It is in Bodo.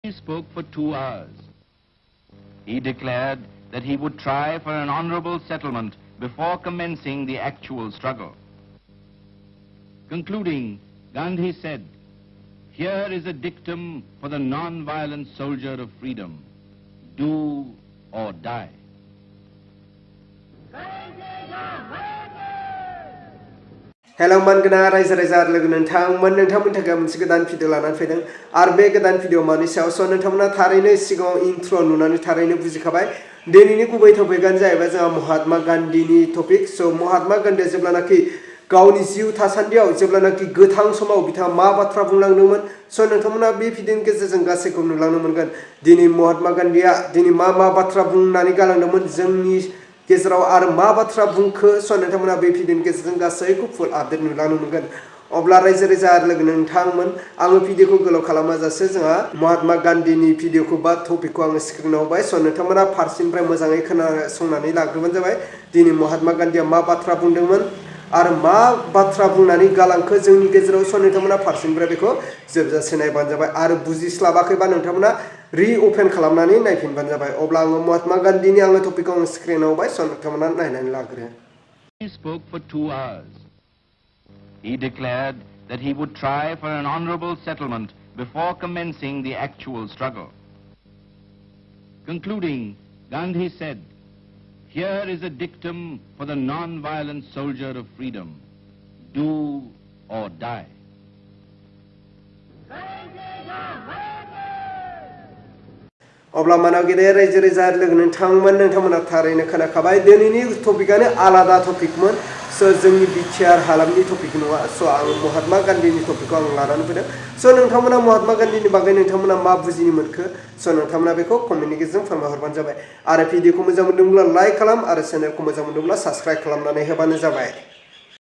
He spoke for 2 hours. He declared that he would try for an honorable settlement before commencing the actual struggle. Concluding, Gandhi said, "Here is a dictum for the non-violent soldier of freedom. Do or die." Hello मानगोना रायजो राजा लोगो नोंथांमोननि थाखाय मोनसे गोदान भिडिअ लानानै फैदों आरो बे गोदान भिडिअ मानि सायाव स' नोंथांमोना थारैनो सिगाङाव इंट्र नुनानै थारैनो बुजिखाबाय दिनैनि गुबै टपिकआनो जाहैबाय जोंहा महात्मा गान्धीनि टपिक स' महात्मा गान्धीया जेब्लानाखि गावनि जिउ थासान्दियाव जेब्लानाखि गोथां समाव बिथाङा मा बाथ्रा बुंलांदोंमोन स' नोंथांमोना बे भिडिअनि गेजेरजों गासैखौ नुलांनो मोनगोन दिनै महात्मा गान्धीया दिनै मा बाथ्रा बुंनानै गालांदोंमोन जोंनि गेजेराव आरो मा बाथ्रा बुंखो स' नोंथांमोना बे भिडिअनि गेजेरजों गासैखौ फुल आपडेट नुलांनो मोनगोन अब्ला रायजो राजा लोगो नोंथांमोन आङो भिडिअखौ गोलाव खालामाजासे जोंहा महात्मा गान्धीनि भिडिअखौ बा टपिकखौ आङो स्क्रिनाव होबाय स' नोंथांमोना फारसेनिफ्राय मोजाङै खोनासंनानै लाग्रोबानो जाबाय दिनै महात्मा गान्धीया मा बाथ्रा बुंदोंमोन आरो मा बाथ्रा बुंनानै गालांखो जोंनि गेजेराव स' नोंथांमोना फारसेनिफ्राय बेखौ जोबजासे नायबानो जाबाय आरो बुजिस्लाबाखैबा नोंथांमोना रिअपेन खालामनानै नायफिनबानो जाबाय अब्ला आङो महात्मा गान्धीनि टपिकखौ आङो स्क्रिनाव होबाय स' नोंथांमोना नायनानै लाग्रो He spoke for 2 hours. He declared that he would try for an honorable settlement before commencing the actual struggle. Concluding, Gandhi said, "Here is a dictum for the non-violent soldier of freedom. Do or die." अब्ला मानाव गेदेर रायजो राजा लोगो नोंथांमोना थारैनो खोनाखाबाय दिनैनि टपिकआनो आलादा टपिकमोन स' जोंनि बिटिआर हालामनि टपिक नङा स' आं महात्मा गान्धीनि टपिकखौ आं लानानै फैदों स' नोंथांमोना महात्मा गान्धीनि बागै नोंथांमोना मा बुजिनो मोनखो स' नोंथांमोना बेखौ कमेन्टनि गेजेरजों फोरमायहरबानो जाबाय आरो भिडिअखौ मोजां मोनदोंब्ला लाइक खालाम आरो चेनेलखौ मोजां मोनदोंब्ला साबस्क्राइब खालामनानै होबानो जाबाय